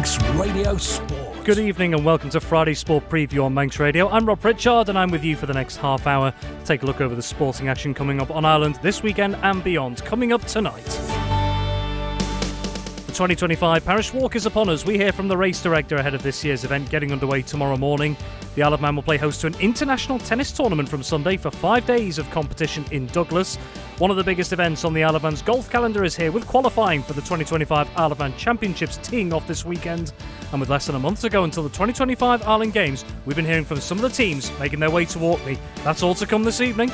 Manx Radio Sport. Good evening and welcome to Friday Sport Preview on Manx Radio. I'm Rob Pritchard and I'm with you for the next half hour. Take a look over the sporting action coming up on Ireland this weekend and beyond. Coming up tonight. The 2025 Parish Walk is upon us. We hear from the race director ahead of this year's event getting underway tomorrow morning. The Isle of Man will play host to an international tennis tournament from Sunday for 5 days of competition in Douglas. One of the biggest events on the Isle of Man's golf calendar is here, with qualifying for the 2025 Isle of Man Championships teeing off this weekend. And with less than a month to go until the 2025 Ireland Games, we've been hearing from some of the teams making their way to Orkney. That's all to come this evening.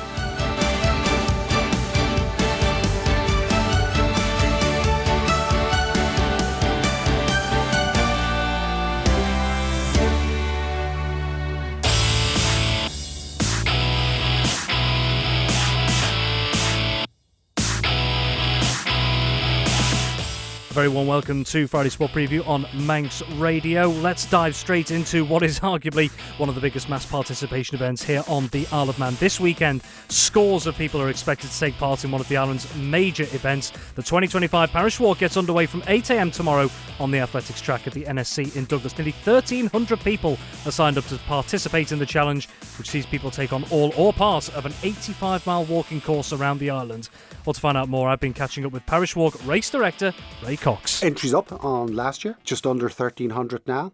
Very warm welcome to Friday Sport Preview on Manx Radio. Let's dive straight into what is arguably one of the biggest mass participation events here on the Isle of Man this weekend. Scores of people are expected to take part in one of the island's major events. The 2025 Parish Walk gets underway from 8 a.m. tomorrow on the athletics track at the NSC in Douglas. Nearly 1,300 people are signed up to participate in the challenge, which sees people take on all or part of an 85-mile walking course around the island. Well, to find out more, I've been catching up with Parish Walk race director Ray Cox. Entries up on last year, just under 1,300 now,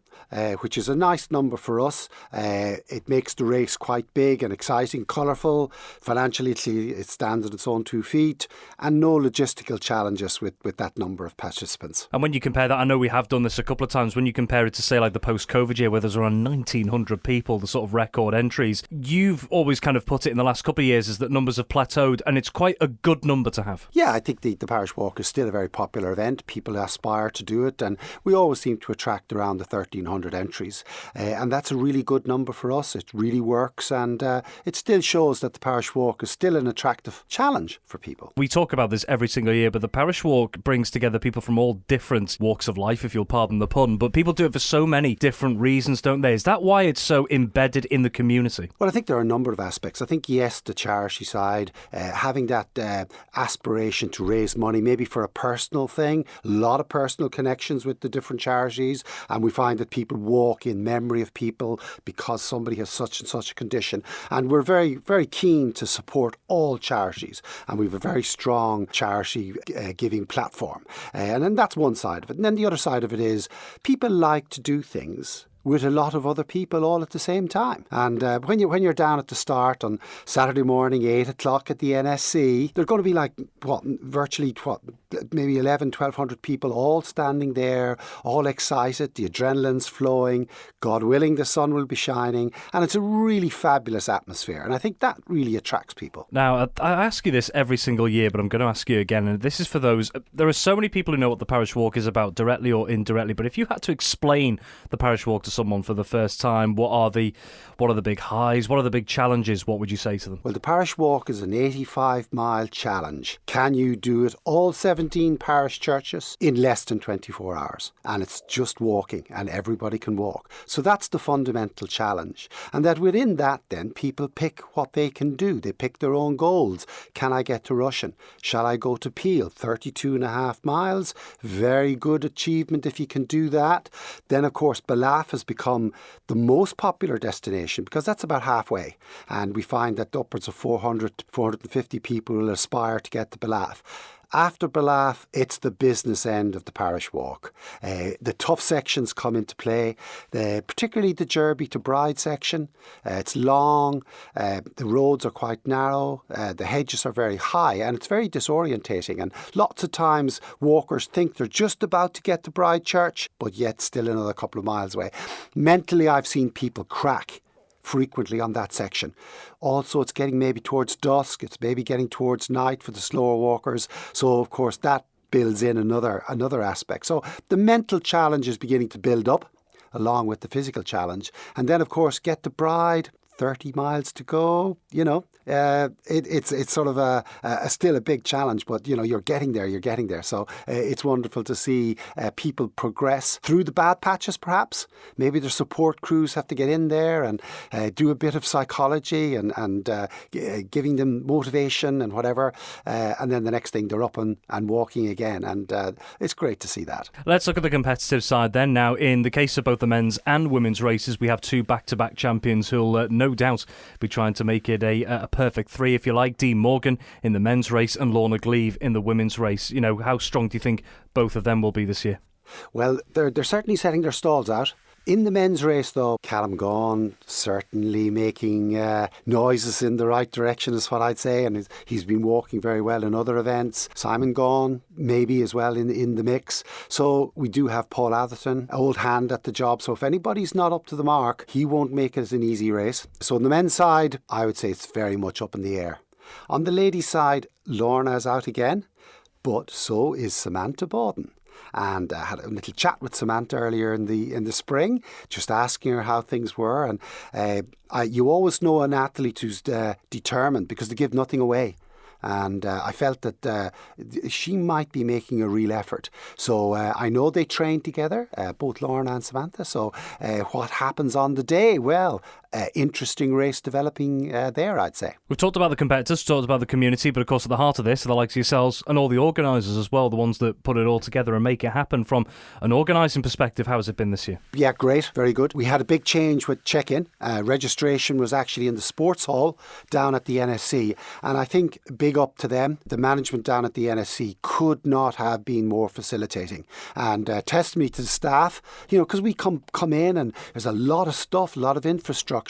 which is a nice number for us. It makes the race quite big and exciting, colourful. Financially, it stands on its own 2 feet, and no logistical challenges with that number of participants. And when you compare that, I know we have done this a couple of times, when you compare it to, say, like the post-COVID year where there's around 1,900 people, the sort of record entries, you've always kind of put it in the last couple of years as that numbers have plateaued, and it's quite a good number to have. Yeah, I think the Parish Walk is still a very popular event. People aspire to do it, and we always seem to attract around the 1,300 entries, and that's a really good number for us. It really works, and it still shows that the Parish Walk is still an attractive challenge for people. We talk about this every single year, but the Parish Walk brings together people from all different walks of life, if you'll pardon the pun, but people do it for so many different reasons, don't they? Is that why it's so embedded in the community? Well, I think there are a number of aspects. I think, yes, the charity side, having that aspiration to raise money, maybe for a personal thing, a lot of personal connections with the different charities, and we find that people walk in memory of people because somebody has such and such a condition, and we're very, very keen to support all charities, and we have a very strong charity giving platform, and then that's one side of it. And then the other side of it is people like to do things with a lot of other people all at the same time. And when you're down at the start on Saturday morning, 8 o'clock at the NSC, there's going to be maybe 1,100 people all standing there, all excited, the adrenaline's flowing, God willing the sun will be shining, and it's a really fabulous atmosphere, and I think that really attracts people. Now, I ask you this every single year, but I'm going to ask you again, and this is for those, there are so many people who know what the Parish Walk is about, directly or indirectly, but if you had to explain the Parish Walk to someone for the first time, what are the big highs, what are the big challenges, what would you say to them? Well, the Parish Walk is an 85-mile challenge. Can you do it all 17 parish churches in less than 24 hours? And it's just walking, and everybody can walk. So that's the fundamental challenge. And that within that then, people pick what they can do. They pick their own goals. Can I get to Rushen? Shall I go to Peel? 32.5 miles. Very good achievement if you can do that. Then, of course, Ballaugh has become the most popular destination because that's about halfway. And we find that upwards of 400 to 450 people will aspire to get to Ballaugh. After Ballaugh, it's the business end of the Parish Walk. The tough sections come into play, particularly the Derby to Bride section. It's long, the roads are quite narrow, the hedges are very high, and it's very disorientating. And lots of times walkers think they're just about to get to Bride Church, but yet still another couple of miles away. Mentally, I've seen people crack frequently on that section. Also, it's getting maybe towards dusk, it's maybe getting towards night for the slower walkers. So, of course, that builds in another aspect. So the mental challenge is beginning to build up along with the physical challenge. And then, of course, get the bride, 30 miles to go. It's sort of still a big challenge, but you're getting there. So it's wonderful to see people progress through the bad patches. Perhaps maybe their support crews have to get in there and do a bit of psychology and giving them motivation and whatever, and then the next thing they're up and walking again, and it's great to see that. Let's look at the competitive side then. Now, in the case of both the men's and women's races, we have two back-to-back champions who'll no doubt be trying to make it a perfect three, if you like. Dee Morgan in the men's race and Lorna Gleave in the women's race. How strong do you think both of them will be this year? Well, they're certainly setting their stalls out. In the men's race, though, Callum Gaughan certainly making noises in the right direction is what I'd say, and he's been walking very well in other events. Simon Gaughan maybe as well in the mix. So we do have Paul Atherton, old hand at the job. So if anybody's not up to the mark, he won't make it an easy race. So on the men's side, I would say it's very much up in the air. On the ladies' side, Lorna is out again, but so is Samantha Bawden. And I had a little chat with Samantha earlier in the spring, just asking her how things were. And you always know an athlete who's determined because they give nothing away. And I felt that she might be making a real effort. So I know they trained together, both Lorna and Samantha. So what happens on the day? Well, interesting race developing there, I'd say. We've talked about the competitors, talked about the community, but of course at the heart of this are the likes of yourselves and all the organisers as well, the ones that put it all together and make it happen. From an organising perspective, how has it been this year? Yeah, great, very good. We had a big change with check-in. Registration was actually in the sports hall down at the NSC, and I think big up to them. The management down at the NSC could not have been more facilitating, and testimony to the staff, because we come in and there's a lot of stuff, a lot of infrastructure.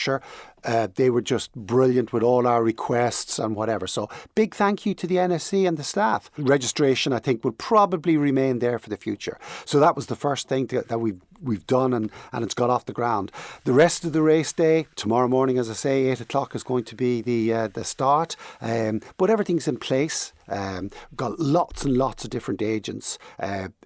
They were just brilliant with all our requests and whatever. So big thank you to the NSC and the staff. Registration, I think, will probably remain there for the future. So that was the first thing that we've done, and it's got off the ground. The rest of the race day, tomorrow morning, as I say, 8 o'clock is going to be the start. But everything's in place. Got lots and lots of different agents.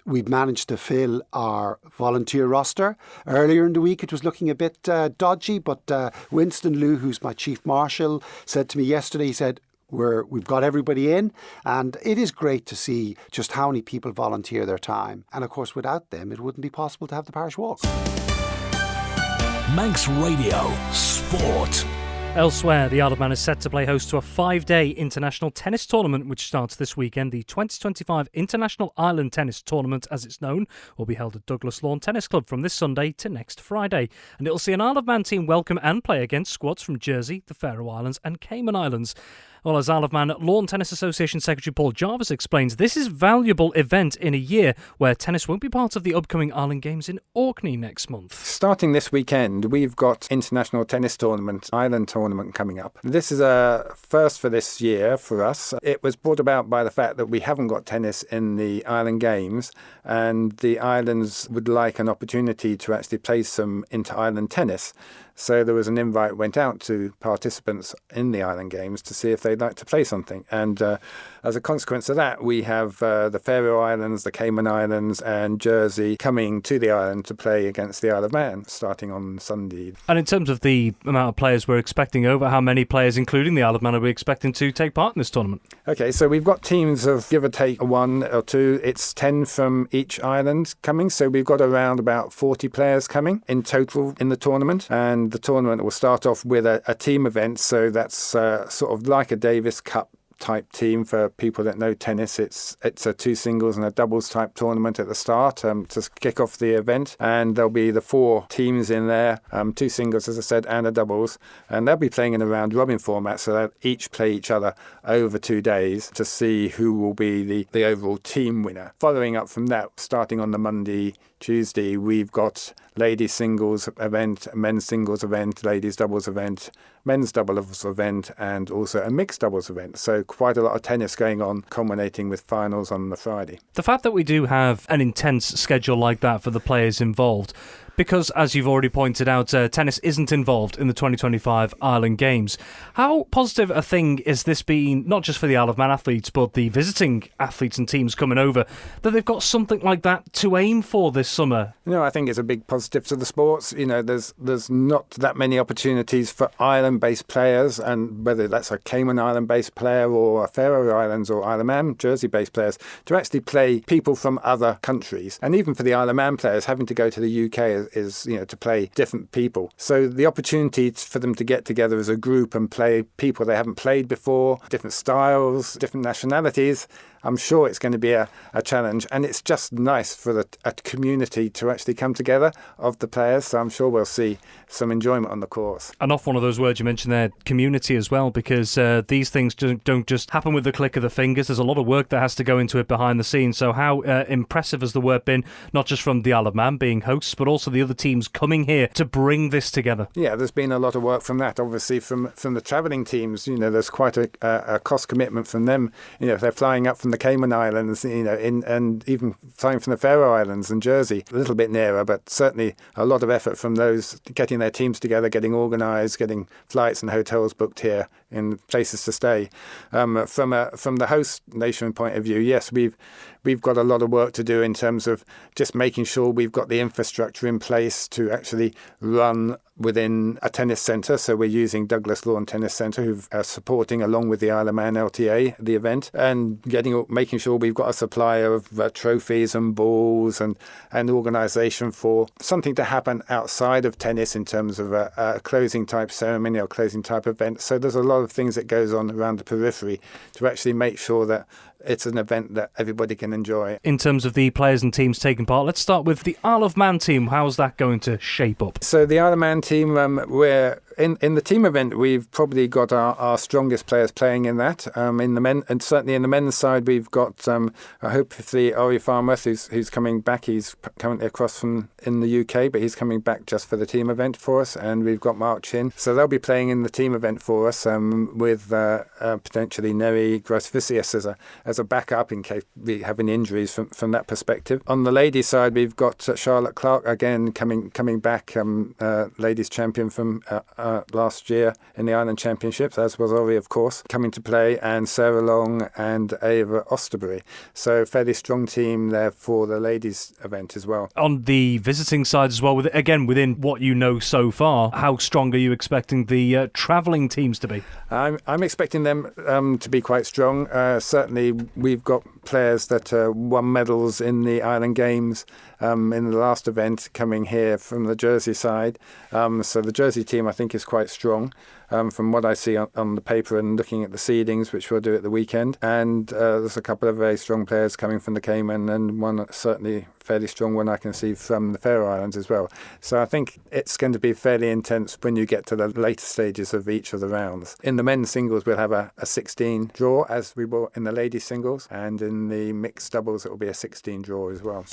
We've managed to fill our volunteer roster. Earlier in the week it was looking a bit dodgy, but Winston Liu, who's my chief marshal, said to me yesterday, he said, we've got everybody in, and it is great to see just how many people volunteer their time. And of course, without them, it wouldn't be possible to have the Parish Walk. Manx Radio Sport. Elsewhere, the Isle of Man is set to play host to a 5-day international tennis tournament which starts this weekend. The 2025 International Island Tennis Tournament, as it's known, will be held at Douglas Lawn Tennis Club from this Sunday to next Friday. And it'll see an Isle of Man team welcome and play against squads from Jersey, the Faroe Islands and Cayman Islands. Well, as Isle of Man Lawn Tennis Association Secretary Paul Jarvis explains, this is a valuable event in a year where tennis won't be part of the upcoming Island Games in Orkney next month. Starting this weekend, we've got International Tennis Tournament, Island Tournament coming up. This is a first for this year for us. It was brought about by the fact that we haven't got tennis in the Island Games, and the islands would like an opportunity to actually play some inter-island tennis. So there was an invite went out to participants in the Island Games to see if they'd like to play something. And as a consequence of that, we have the Faroe Islands, the Cayman Islands and Jersey coming to the island to play against the Isle of Man starting on Sunday. And in terms of the amount of players we're expecting over, how many players, including the Isle of Man, are we expecting to take part in this tournament? Okay, so we've got teams of give or take 1 or 2. It's 10 from each island coming. So we've got around about 40 players coming in total in the tournament. And the tournament will start off with a team event, so that's sort of like a Davis Cup type team for people that know tennis. It's a 2 singles and a doubles type tournament at the start to kick off the event, and there'll be the 4 teams in there, 2 singles as I said and a doubles, and they'll be playing in a round robin format, so they'll each play each other over 2 days to see who will be the overall team winner. Following up from that, starting on the Monday, Tuesday, we've got ladies singles event, men's singles event, ladies doubles event, men's doubles event, and also a mixed doubles event. So quite a lot of tennis going on, culminating with finals on the Friday. The fact that we do have an intense schedule like that for the players involved Because, as you've already pointed out, tennis isn't involved in the 2025 Ireland Games. How positive a thing is this been, not just for the Isle of Man athletes, but the visiting athletes and teams coming over, that they've got something like that to aim for this summer? I think it's a big positive to the sports. There's not that many opportunities for island-based players, and whether that's a Cayman Island-based player or a Faroe Islands or Isle of Man Jersey-based players, to actually play people from other countries. And even for the Isle of Man players, having to go to the UK is to play different people. So the opportunity for them to get together as a group and play people they haven't played before, different styles, different nationalities, I'm sure it's going to be a challenge, and it's just nice for a community to actually come together of the players, so I'm sure we'll see some enjoyment on the course. And off one of those words you mentioned there, community as well, because these things don't just happen with the click of the fingers. There's a lot of work that has to go into it behind the scenes. So how impressive has the work been, not just from the Isle of Man being hosts, but also the other teams coming here to bring this together? Yeah, there's been a lot of work from that. Obviously, from the travelling teams, there's quite a cost commitment from them. If they're flying up from the Cayman Islands, and even flying from the Faroe Islands and Jersey, a little bit nearer, but certainly a lot of effort from those, getting their teams together, getting organised, getting flights and hotels booked here in places to stay. From the host nation point of view, yes, we've got a lot of work to do in terms of just making sure we've got the infrastructure in place to actually run within a tennis centre. So we're using Douglas Lawn Tennis Centre, who are supporting, along with the Isle of Man LTA, the event, and making sure we've got a supply of trophies and balls and organisation for something to happen outside of tennis in terms of a closing type ceremony or closing type event. So there's a lot of things that goes on around the periphery to actually make sure that it's an event that everybody can enjoy. In terms of the players and teams taking part, let's start with the Isle of Man team. How's that going to shape up? So the Isle of Man team, we're in the team event, we've probably got our strongest players playing in that. In the men, and certainly in the men's side, we've got hopefully Ori Farmer, who's coming back. He's currently across from in the UK, but he's coming back just for the team event for us. And we've got Mark Chin, so they'll be playing in the team event for us, with potentially Neri Grosvicius as a backup in case we have any injuries from that perspective. On the ladies' side, we've got Charlotte Clark again coming back, ladies champion from last year in the Island Championships, as was Ori, of course, coming to play, and Sarah Long and Ava Osterbury. So fairly strong team there for the ladies' event as well. On the visiting side as well, within what you know so far, how strong are you expecting the travelling teams to be? I'm expecting them to be quite strong. Certainly, we've got players that won medals in the Island Games in the last event coming here from the Jersey side. So the Jersey team, I think, is quite strong from what I see on the paper and looking at the seedings, which we'll do at the weekend. And there's a couple of very strong players coming from the Cayman, and one certainly fairly strong one I can see from the Faroe Islands as well. So I think it's going to be fairly intense when you get to the later stages of each of the rounds. In the men's singles, we'll have a 16 draw, as we will in the ladies' singles, and in the mixed doubles, it will be a 16 draw as well.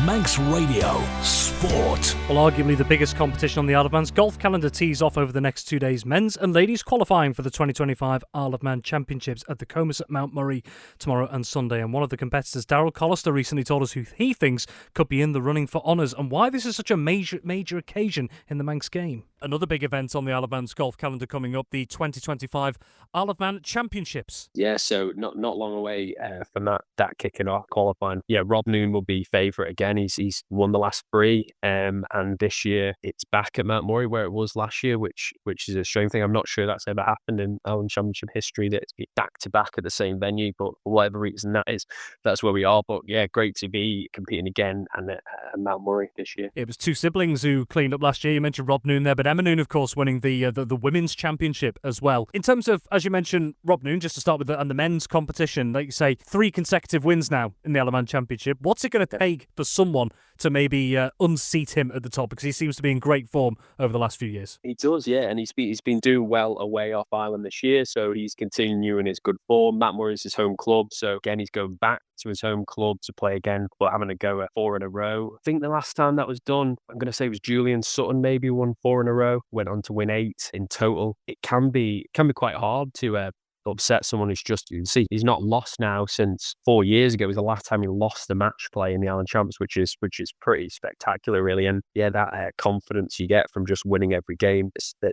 Manx Radio Sport. Well, arguably the biggest competition on the Isle of Man's golf calendar tees off over the next 2 days. Men's and ladies qualifying for the 2025 Isle of Man Championships at the Comus at Mount Murray tomorrow and Sunday. And one of the competitors, Darryl, Callister, recently told us who he thinks could be in the running for honours and why this is such a major occasion in the Manx game. Another big event on the Isle of Man's golf calendar coming up, the 2025 Isle of Man Championships. Yeah, so not long away from that kicking off, qualifying. Yeah, Rob Noon will be favourite again. He's won the last three, and this year it's back at Mount Murray where it was last year, which is a strange thing. I'm not sure that's ever happened in Island Championship history, that it's been back to back at the same venue, but for whatever reason that's where we are. But yeah, great to be competing again and at Mount Murray this year. It was two siblings who cleaned up last year. You mentioned Rob Noon there, but Emma Noon, of course, winning the women's championship as well. In terms of, as you mentioned, Rob Noon, just to start with, and the men's competition, like you say, 3 consecutive wins now in the Isle of Man Championship. What's it going to take for someone to maybe unseat him at the top, because he seems to be in great form over the last few years? He does, yeah, and he's been doing well away off island this year, so he's continuing his good form. Mount Murray is his home club, so again he's going back to his home club to play again, but having to go 4 in a row. I think the last time that was done, I'm going to say it was Julian Sutton, maybe won 4 in a row, went on to win 8 in total. It can be quite hard to upset someone who's just, you can see he's not lost now since 4 years ago was the last time he lost a match play in the Island Champs, which is pretty spectacular, really. And yeah, that confidence you get from just winning every game,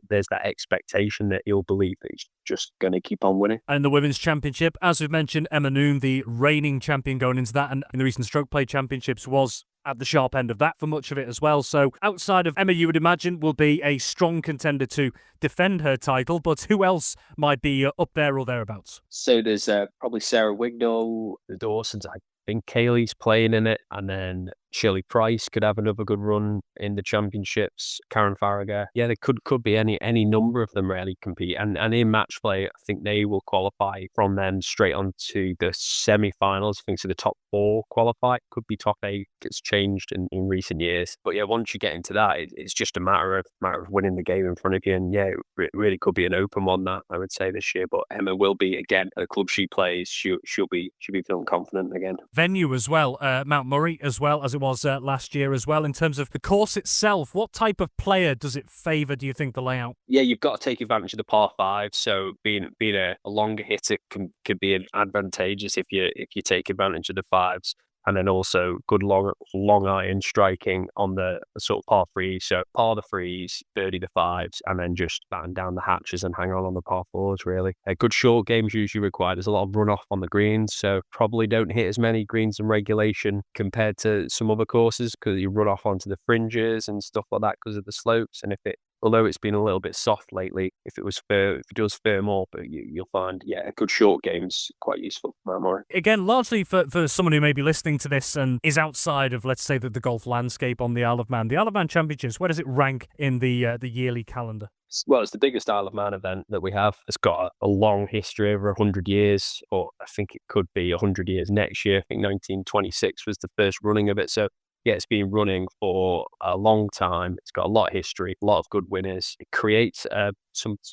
there's that expectation that he'll believe that he's just going to keep on winning. And the Women's Championship, as we've mentioned, Emma Noon, the reigning champion going into that, and in the recent Stroke Play Championships was at the sharp end of that for much of it as well. So outside of Emma, you would imagine will be a strong contender to defend her title, but who else might be up there or thereabouts? So there's probably Sarah Wignall, the Dawsons. I think Kaylee's playing in it, and then Shirley Price could have another good run in the championships. Karen Farragher. Yeah, there could be any number of them really compete. And in match play, I think they will qualify from then straight on to the semi-finals. I think so the top 4 qualify. Could be top 8. It's changed in recent years. But yeah, once you get into that, it's just a matter of winning the game in front of you. And yeah, it really could be an open one, that I would say, this year. But Emma will be, again, at the club she plays, she'll be feeling confident again. Venue as well, Mount Murray as well as it was last year as well. In terms of the course itself, what type of player does it favour, do you think, the layout? Yeah, you've got to take advantage of the par 5. So being a longer hitter could be advantageous if you take advantage of the 5s. And then also good long iron striking on the sort of par 3. So par the 3s, birdie the 5s, and then just batten down the hatches and hang on the par 4s, really. A good short game's usually required. There's a lot of runoff on the greens, so probably don't hit as many greens in regulation compared to some other courses, because you run off onto the fringes and stuff like that because of the slopes. And although it's been a little bit soft lately, if it does firm up, you'll find, a good short game's quite useful for Mount Murray. Again, largely for someone who may be listening to this and is outside of, let's say, the golf landscape on the Isle of Man, the Isle of Man Championships, where does it rank in the yearly calendar? Well, it's the biggest Isle of Man event that we have. It's got a long history, over 100 years, or I think it could be 100 years next year. I think 1926 was the first running of it. So yeah, it's been running for a long time. It's got a lot of history, a lot of good winners. It creates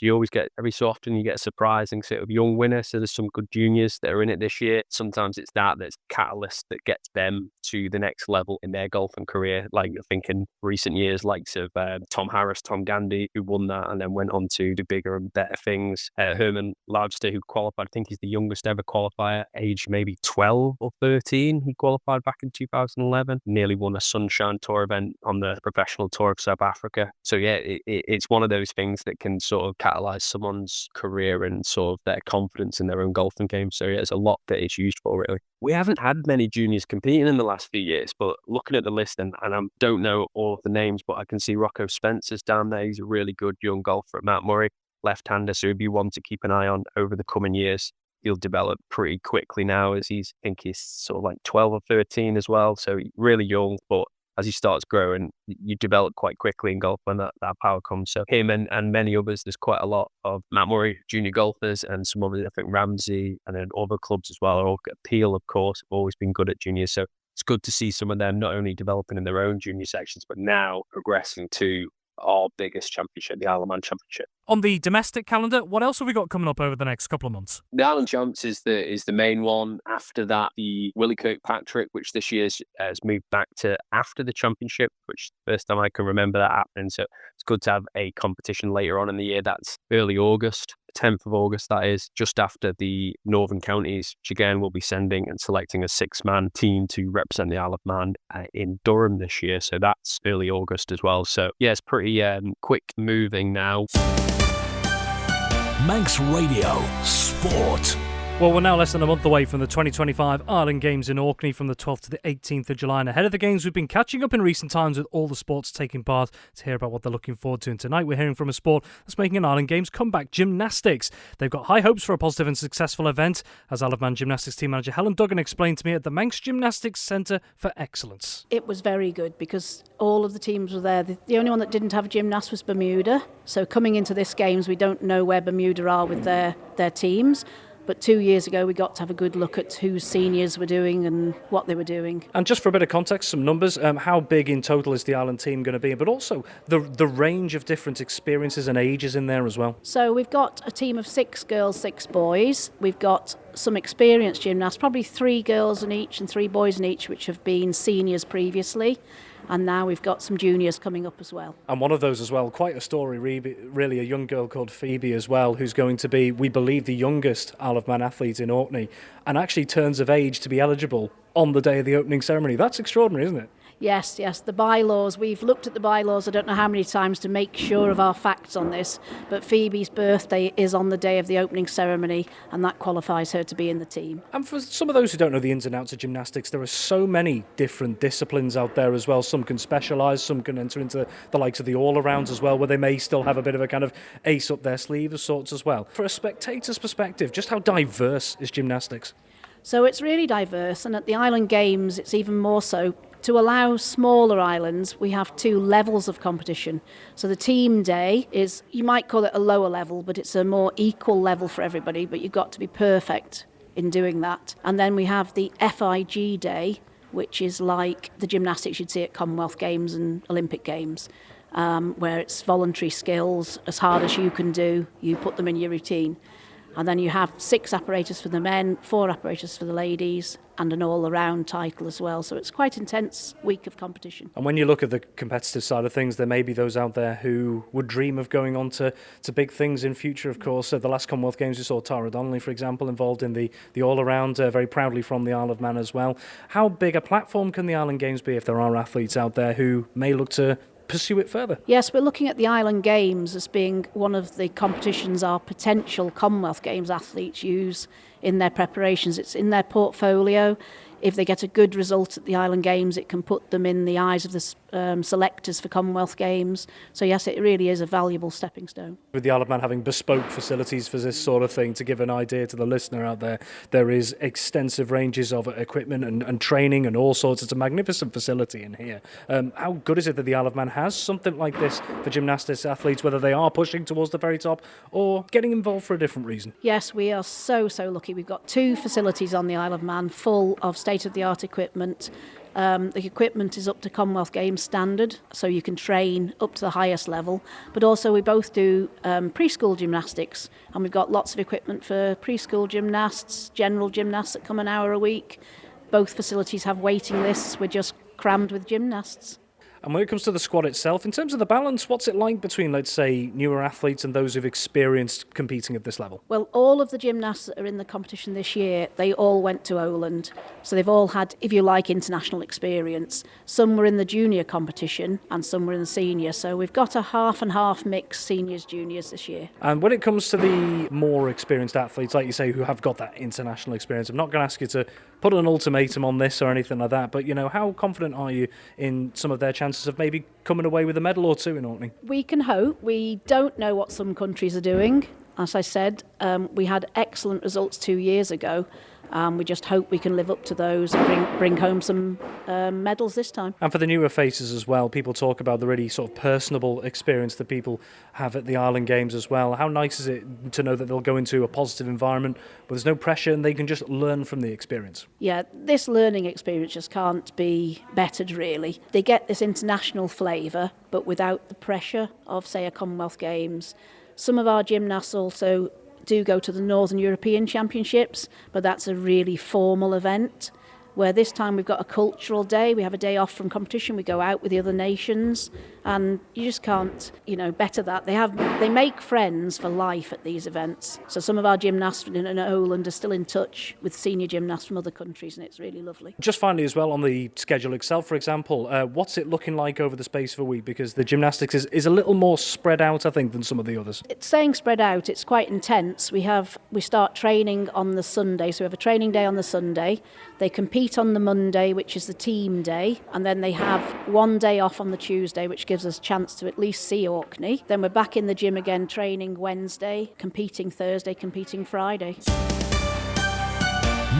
you always get, every so often you get a surprising sort of young winner. So there's some good juniors that are in it this year. Sometimes it's that's catalyst that gets them to the next level in their golfing career. Like I think in recent years, likes of Tom Harris, Tom Gandy, who won that and then went on to do bigger and better things. Herman Loudster, who qualified, I think he's the youngest ever qualifier, age maybe 12 or 13. He qualified back in 2011. Nearly won a Sunshine Tour event on the professional tour of South Africa. So yeah, it's one of those things that can sort of catalyze someone's career and sort of their confidence in their own golfing game. So yeah, there's a lot that it's used for, really. We haven't had many juniors competing in the last few years, but looking at the list, and I don't know all of the names, but I can see Rocco Spencer's down there. He's a really good young golfer at Mount Murray, left-hander, so he'd be one to keep an eye on over the coming years. He'll develop pretty quickly now, as I think he's sort of like 12 or 13 as well, so really young, but as he starts growing, you develop quite quickly in golf when that power comes. So him and many others, there's quite a lot of Mount Murray junior golfers, and some others, I think Ramsey and then other clubs as well. Peel, of course, have always been good at juniors. So it's good to see some of them not only developing in their own junior sections, but now progressing to our biggest championship, the Isle of Man Championship. On the domestic calendar, what else have we got coming up over the next couple of months? The Island Champs is the main one. After that, the Willie Kirkpatrick, which this year has moved back to after the championship, which is the first time I can remember that happening. So it's good to have a competition later on in the year. That's early August. 10th of August, that is, just after the Northern Counties, which again will be sending and selecting a 6-man team to represent the Isle of Man in Durham this year. So that's early August as well. So yeah, it's pretty quick moving now. Manx Radio Sport. Well, we're now less than a month away from the 2025 Ireland Games in Orkney from the 12th to the 18th of July. And ahead of the Games, we've been catching up in recent times with all the sports taking part to hear about what they're looking forward to. And tonight we're hearing from a sport that's making an Ireland Games comeback, gymnastics. They've got high hopes for a positive and successful event, as Isle of Man Gymnastics team manager Helen Duggan explained to me at the Manx Gymnastics Centre for Excellence. It was very good because all of the teams were there. The only one that didn't have a gymnast was Bermuda. So coming into this Games, we don't know where Bermuda are with their teams. But 2 years ago, we got to have a good look at who seniors were doing and what they were doing. And just for a bit of context, some numbers, how big in total is the Ireland team going to be? But also the range of different experiences and ages in there as well. So we've got a team of 6 girls, 6 boys. We've got some experienced gymnasts, probably 3 girls in each and 3 boys in each, which have been seniors previously. And now we've got some juniors coming up as well. And one of those as well, quite a story, really, a young girl called Phoebe as well, who's going to be, we believe, the youngest Isle of Man athlete in Orkney, and actually turns of age to be eligible on the day of the opening ceremony. That's extraordinary, isn't it? Yes, the bylaws. We've looked at the bylaws, I don't know how many times, to make sure of our facts on this, but Phoebe's birthday is on the day of the opening ceremony, and that qualifies her to be in the team. And for some of those who don't know the ins and outs of gymnastics, there are so many different disciplines out there as well. Some can specialise, some can enter into the likes of the all-arounds as well, where they may still have a bit of a kind of ace up their sleeve of sorts as well. For a spectator's perspective, just how diverse is gymnastics? So it's really diverse, and at the Island Games it's even more so. To allow smaller islands, we have 2 levels of competition. So the team day is, you might call it a lower level, but it's a more equal level for everybody, but you've got to be perfect in doing that. And then we have the FIG day, which is like the gymnastics you'd see at Commonwealth Games and Olympic Games, where it's voluntary skills, as hard as you can do, you put them in your routine. And then you have 6 apparatus for the men, 4 apparatus for the ladies, and an all-around title as well. So it's quite an intense week of competition. And when you look at the competitive side of things, there may be those out there who would dream of going on to big things in future, of course. At the last Commonwealth Games, we saw Tara Donnelly, for example, involved in the all-around, very proudly from the Isle of Man as well. How big a platform can the Island Games be if there are athletes out there who may look to pursue it further? Yes, we're looking at the Island Games as being one of the competitions our potential Commonwealth Games athletes use in their preparations. It's in their portfolio. If they get a good result at the Island Games, it can put them in the eyes of the selectors for Commonwealth Games. So yes, it really is a valuable stepping stone. With the Isle of Man having bespoke facilities for this sort of thing, to give an idea to the listener out there, there is extensive ranges of equipment and training and all sorts. It's a magnificent facility in here. How good is it that the Isle of Man has something like this for gymnastics athletes, whether they are pushing towards the very top or getting involved for a different reason? Yes, we are so lucky. We've got 2 facilities on the Isle of Man full of state-of-the-art equipment. The equipment is up to Commonwealth Games standard, so you can train up to the highest level. But also we both do preschool gymnastics, and we've got lots of equipment for preschool gymnasts, general gymnasts that come an hour a week. Both facilities have waiting lists. We're just crammed with gymnasts. And when it comes to the squad itself, in terms of the balance, what's it like between, let's say, newer athletes and those who've experienced competing at this level? Well, all of the gymnasts that are in the competition this year, they all went to Oland. So they've all had, if you like, international experience. Some were in the junior competition and some were in the senior. So we've got a half and half mix seniors, juniors this year. And when it comes to the more experienced athletes, like you say, who have got that international experience, I'm not going to ask you to put an ultimatum on this or anything like that, but, you know, how confident are you in some of their chances of maybe coming away with a medal or 2 in Orkney? We can hope. We don't know what some countries are doing. As I said, we had excellent results 2 years ago. We just hope we can live up to those and bring home some medals this time. And for the newer faces as well, people talk about the really sort of personable experience that people have at the Island Games as well. How nice is it to know that they'll go into a positive environment where there's no pressure and they can just learn from the experience? Yeah, this learning experience just can't be bettered, really. They get this international flavour, but without the pressure of, say, a Commonwealth Games. Some of our gymnasts also do go to the Northern European Championships, but that's a really formal event, where this time we've got a cultural day. We have a day off from competition. We go out with the other nations, and you just can't, better that. They make friends for life at these events. So some of our gymnasts in Oland are still in touch with senior gymnasts from other countries, and it's really lovely. Just finally as well, on the schedule itself, for example, what's it looking like over the space of a week? Because the gymnastics is a little more spread out, I think, than some of the others. It's saying spread out. It's quite intense. We start training on the Sunday, so we have a training day on the Sunday. They compete on the Monday, which is the team day, and then they have one day off on the Tuesday, which gives us a chance to at least see Orkney. Then we're back in the gym again, training Wednesday, competing Thursday, competing Friday.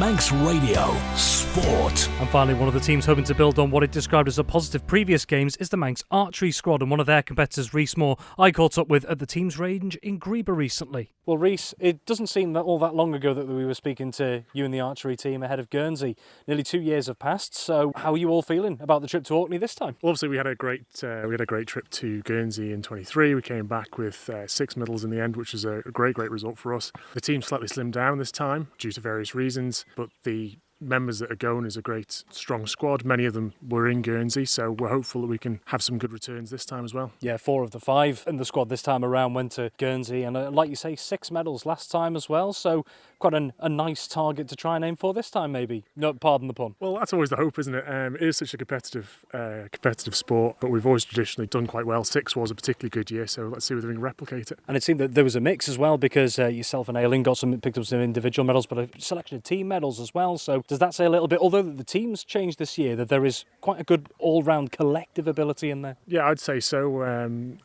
Manx Radio Sport. And finally, one of the teams hoping to build on what it described as a positive previous games is the Manx archery squad, and one of their competitors, Rhys, I caught up with at the team's range in Greba recently. Well, Rhys, it doesn't seem that all that long ago that we were speaking to you and the archery team ahead of Guernsey. Nearly 2 years have passed, so how are you all feeling about the trip to Orkney this time? Well, obviously we had a great trip to Guernsey in 23. We came back with 6 medals in the end, which was a great result for us. The team slightly slimmed down this time due to various reasons, but the members that are going is a great strong squad. Many of them were in Guernsey, so we're hopeful that we can have some good returns this time as well. Yeah, 4 of the 5 in the squad this time around went to Guernsey, and like you say, 6 medals last time as well, so quite a nice target to try and aim for this time, maybe. No, pardon the pun. Well, that's always the hope, isn't it? It is such a competitive sport, but we've always traditionally done quite well. 6 was a particularly good year, so let's see whether we can replicate it. And it seemed that there was a mix as well, because yourself and Helen picked up some individual medals, but a selection of team medals as well. So does that say a little bit, although the team's changed this year, that there is quite a good all-round collective ability in there? Yeah, I'd say so.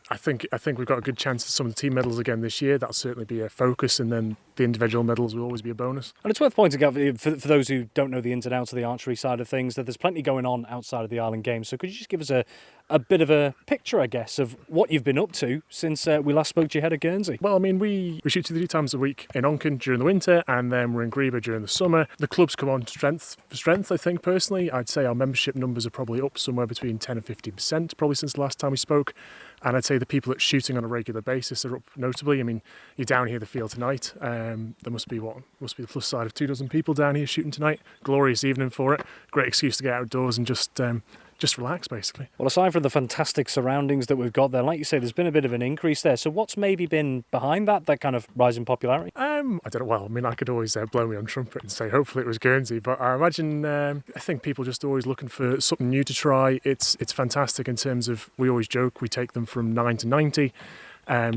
I think we've got a good chance at some of the team medals again this year. That'll certainly be a focus, and then the individual medals will always be a bonus. And it's worth pointing out, for those who don't know the ins and outs of the archery side of things, that there's plenty going on outside of the Island Games. So could you just give us a bit of a picture, I guess, of what you've been up to since we last spoke to you ahead of Guernsey? Well, I mean, we shoot 2 times a week in Onken during the winter, and then we're in Greba during the summer. The club's come on strength for strength, I think, personally. I'd say our membership numbers are probably up somewhere between 10 and 15%, probably since the last time we spoke. And I'd say the people that's shooting on a regular basis are up notably. I mean, you're down here the field tonight. There must be the plus side of 24 people down here shooting tonight. Glorious evening for it. Great excuse to get outdoors and just relax, basically. Well, aside from the fantastic surroundings that we've got there, like you say, there's been a bit of an increase there. So what's maybe been behind that kind of rise in popularity? I don't know. Well, I mean, I could always blow me on trumpet and say hopefully it was Guernsey, but I imagine I think people just always looking for something new to try. It's fantastic in terms of, we always joke, we take them from 9 to 90.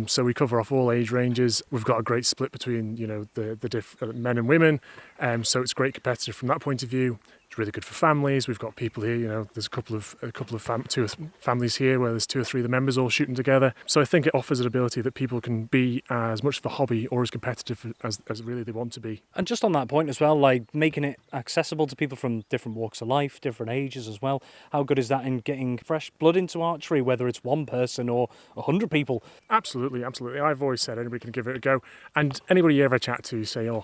So we cover off all age ranges. We've got a great split between the men and women. So it's great competitive from that point of view. It's really good for families. We've got people here, there's a couple of families here where there's 2 or 3 of the members all shooting together. So I think it offers an ability that people can be as much of a hobby or as competitive as really they want to be. And just on that point as well, like making it accessible to people from different walks of life, different ages as well. How good is that in getting fresh blood into archery, whether it's one person or 100 people? Absolutely. I've always said anybody can give it a go. And anybody you ever chat to, say, I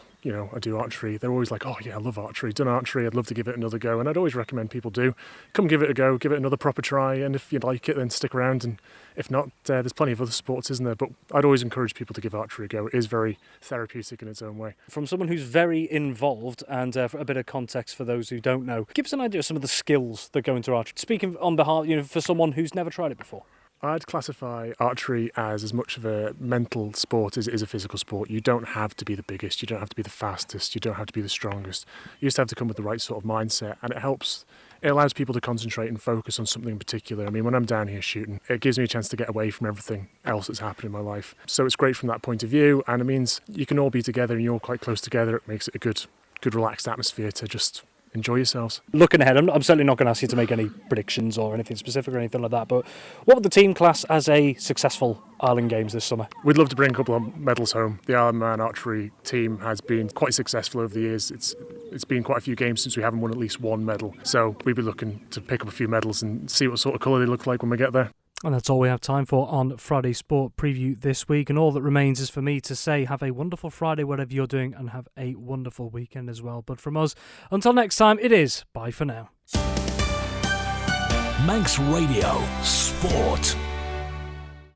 do archery. They're always like, oh yeah, I love archery. Done archery. I'd love to give it another go. And I'd always recommend people do. Come give it a go. Give it another proper try. And if you like it, then stick around. And if not, there's plenty of other sports, isn't there? But I'd always encourage people to give archery a go. It is very therapeutic in its own way. From someone who's very involved, and for a bit of context for those who don't know, give us an idea of some of the skills that go into archery. Speaking on behalf, for someone who's never tried it before. I'd classify archery as much of a mental sport as it is a physical sport. You don't have to be the biggest, you don't have to be the fastest, you don't have to be the strongest. You just have to come with the right sort of mindset, and it allows people to concentrate and focus on something in particular. I mean, when I'm down here shooting, it gives me a chance to get away from everything else that's happened in my life. So it's great from that point of view, and it means you can all be together and you're all quite close together. It makes it a good relaxed atmosphere to just enjoy yourselves. Looking ahead, I'm certainly not going to ask you to make any predictions or anything specific or anything like that, but what would the team class as a successful Island Games this summer? We'd love to bring a couple of medals home. The Isle of Man archery team has been quite successful over the years. It's been quite a few games since we haven't won at least one medal, so we'd be looking to pick up a few medals and see what sort of colour they look like when we get there. And that's all we have time for on Friday Sport Preview this week. And all that remains is for me to say have a wonderful Friday, whatever you're doing, and have a wonderful weekend as well. But from us, until next time, it is bye for now. Manx Radio Sport.